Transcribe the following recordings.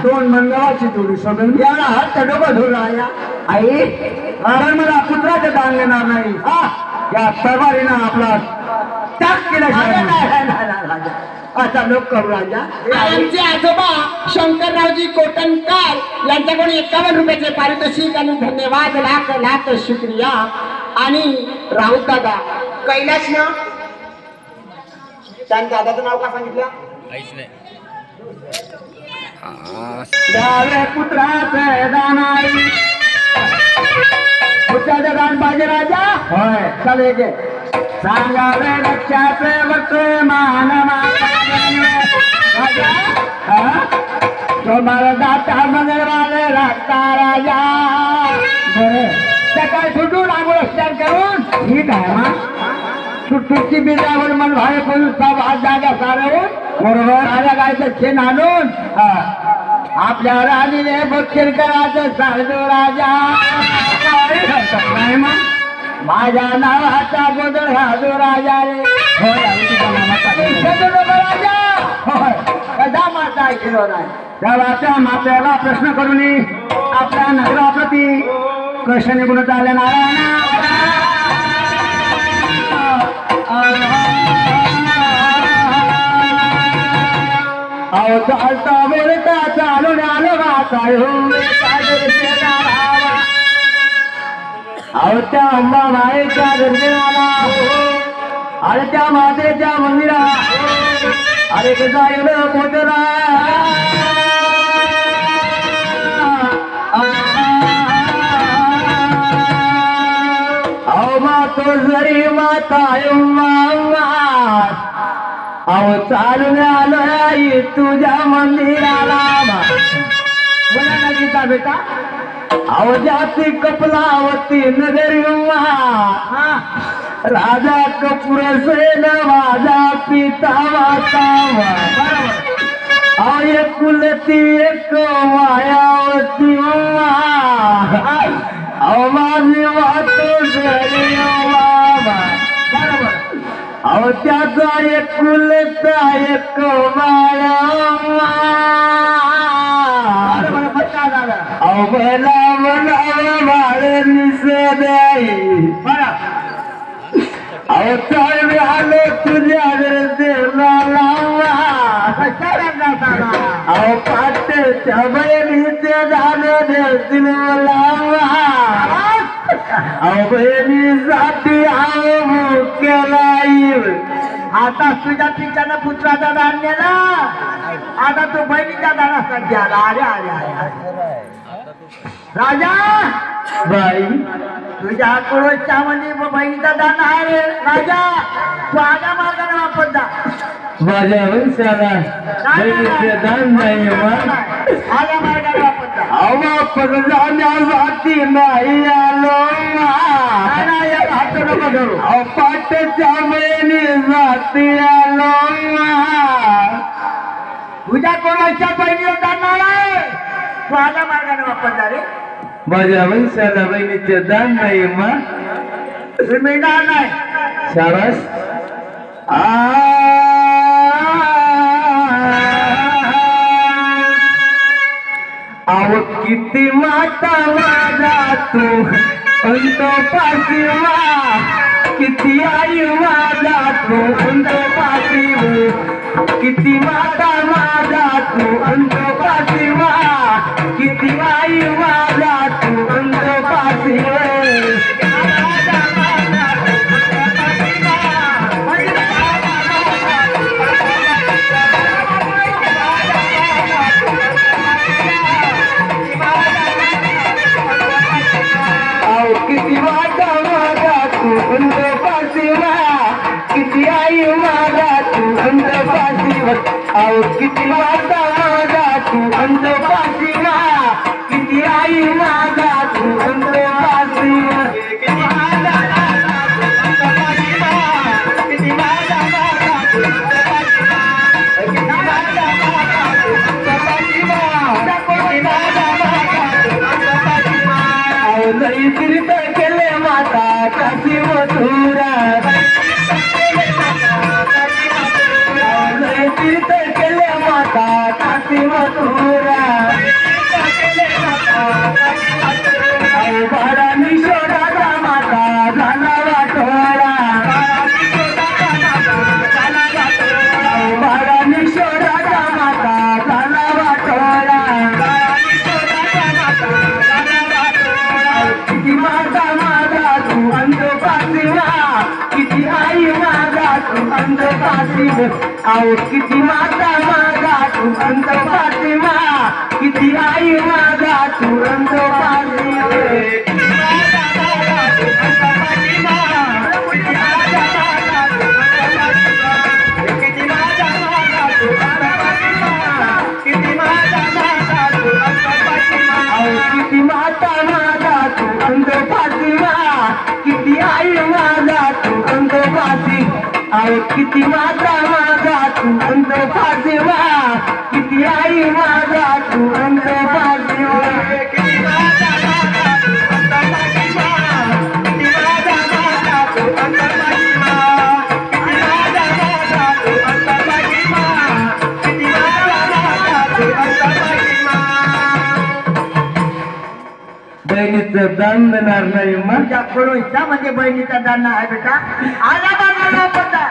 दोन मंगळाची जोडी सोडून याला हात डोकं धुला या आई कारण मला पुत्राचं दान देणार नाही हा या तलवारीनं आपला त्याग केला आता लोक करू राजा आमचे आजोबा शंकररावजी कोटणकर यांच्याकडून 51 रुपयाचे पारितोषिक आणि धन्यवाद लाख लाख शुक्रिया आणि राऊत दादा कैलास ना त्यांच्या दादाचं नाव का सांगितलं द्यावे पुत्राचे दानाई पुत्राचे दान पाहिजे राजा होय चले गे सांगावे लक्षाचे वक्ते मान राजा तुम्हाला दाता मंगळवारे राखता राजा सकाळी सुटून आंघोळ स्नान करून ठीक आहे ना सुट्टीची बिजावर मन भाई पोलिस जागा सारवून बरोबर राजा गायचं शेण आणून आपल्या राणीने बक्षीर करायचं साधू राजा नाही मग माझ्या नावाचा गोदर साधू राजा रे राजा होय कदा माता ऐकलो नाही त्या मात्याला प्रश्न करून आपल्या नगराप्रती कसे निघून चालले नारायणा अहो चालता बोलता चालून आलो अहो त्या अंबाबाईच्या दर्शनाला अरे त्या मातेच्या मंदिरा अरे कसा एवढं पोचला अहो मातो जरी माता अहो चालून आलोय तुझ्या मंदिराला बोला ना गीता बेटा अहो जाती कपलावती नगरी राजा कपूर सेन माझा पिता वातावा अहो एकुलती एक मायावती अहो माझी वाटो घरी बाबा बरोबर अहो त्याचा एकुलता एक माया मला मला बाळ निसदाई अहो चालू आलो तुझ्या देवाला अहो पाट्याच्या बहिणीचे झालं देतील मला अहो बहिणीसाठी आव मुख्याला येईल आता तुझ्या पिकानं पुत्राचा दान नेला आता तो बहिणीच्या दानासाठी आला अरे अरे अरे राजा बाई तुझ्या कडोच्यामध्ये बहिणीचा दान आहे रे राजा तू आल्या मार्गाने वापर जा माझ्या वंशाला बहिणीचे दान नाही आल्या मार्गाने वापर जा वापर जाण्यासाठी नाही आलो हात नको धरू पाट्याच्या बहिणीसाठी आलो तुझ्या कोणाच्या बहिणीला दान आहे तू आल्या मार्गाने वापर जा रे माझ्या वंशाला बहिणीचे दान नाही मिळणार नाही शाबास आव किती माता माझा तू अंत पाठीवा किती आई माझा तू अंत पाठीव किती माता माझा तू अंत पाठीवा किती आई माझा तू अंत पाठीव किती माता माझा तू अंत पाठीवा किती आई माझा तू अंत पाठीव अहो किती माता माझा तू अंत पाठीवा किती आई माझा तू अंत पाठीव लई तीर्थ केले माता काशी मथुरा लई तीर्थ केले माता काशी मथुरा बाळानी शोधाचा माता झाला वाटोळा बाळानी शोधाचा माता झाला वाटोळा किती माता माझा तू अंत पाठीवा किती आई माझा तू अंत पाठीव अहो किती माता माझा तू अंत पाठीवा किती आई माझा तू अंत पाठीव किती माता माझा तू अंत पाठीवा किती आई माझा तू अंत पाठी अहो किती माता माझा तू अंत पाठीवा किती आई माझा तू अंत पाठीवा बहिणीचं दान देणार नाही माझ्या कडोच्यामध्ये बहिणीचा दान आहे बेटा आला बाबा पता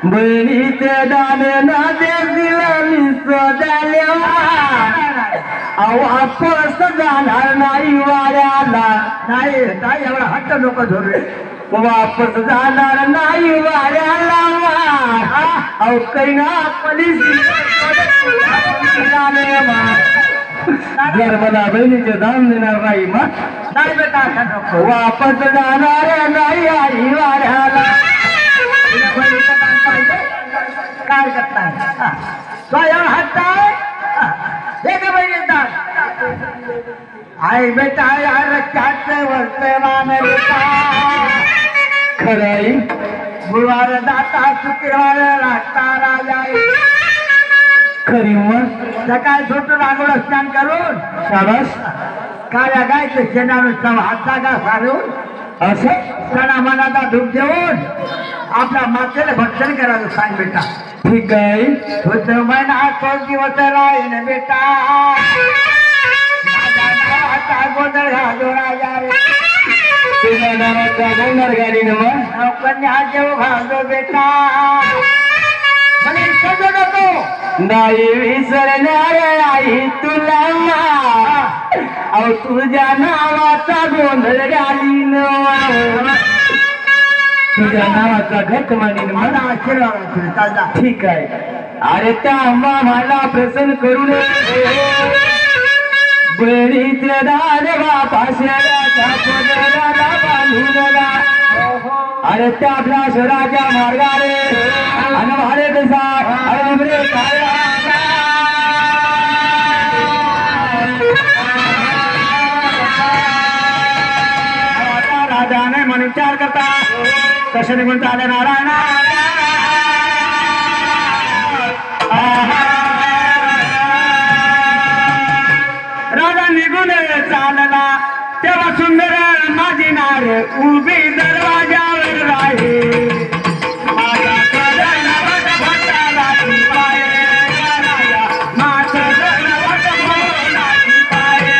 बहिणीचे दान ना देतील वापस जाणार नाही वाऱ्याला नाही काय एवढा हट्ट नको धरू वापस जाणार नाही वाऱ्याला अहो कैना पोलीस जर मला बहिणीचे दान देणार नाही मग नाही बेटा वापस जाणार नाही आई वाऱ्याला बहिणीचं दान पाहिजे काय करताय स्वयं हटताय हे का बहिणी दान आई बेटा रक्ताच वर्तमान खरंय गुरुवार दाता शुक्रवार लागता राजा खरी मग सकाळी झोपून आंघोळ स्नान करून शाबास काळ्या गायचं शेणानुसार हातचा घा सारून असं सणा मनाचा धूप देऊन आपल्या मातेला भक्षण करायचं सांग बेटा ठीक आहे महिना 100 दिवस राहील बेटा माझ्या गोंधळ घालू राजा रे तुझ्या नावाचा गोंधळ घालीन मग नौकन्या जेव घालतो बेटा म्हणे सजो नको नाही विसरणार आई तुला अहो तुझ्या नावाचा गोंधळ घालीन तुझ्या नावाचा घट मानीन मला मला आशीर्वाद चालता ठीक आहे अरे त्या मला प्रसन्न करून बळीचे दार बापा शेराचा पदराला बांधून अरे त्या आपला राजा मार्गारे आणि भाडे कसा अरे उमरे राजाने म्हणून विचार करता कसे निघून चाले नारायण राजा निघून चालला तेव्हा सुंदर माझी नार उभी दरवाजावर राही माझा सदनवट भटालाची पाये राजा, माझा सदनवट भटालाची पाये.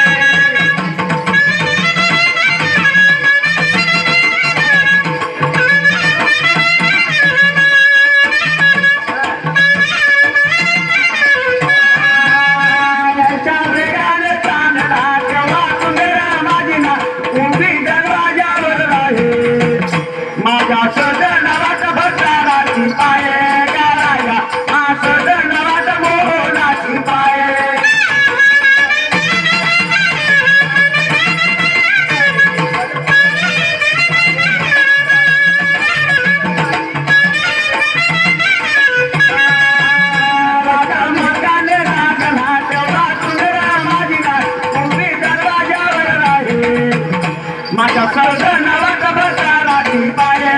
याच्या वेगाने चालला तेव्हा सुंदर माझी नार उभी दरवाजावर राही माझ्या सदनवट भटालाची पाये गाराया हा सदनवट मोहनाची पाये. राजा मार्गाने लागला तेव्हा सुंदर माझी नार उभी दरवाजावर राही माझ्या सदनवट भटालाची पाये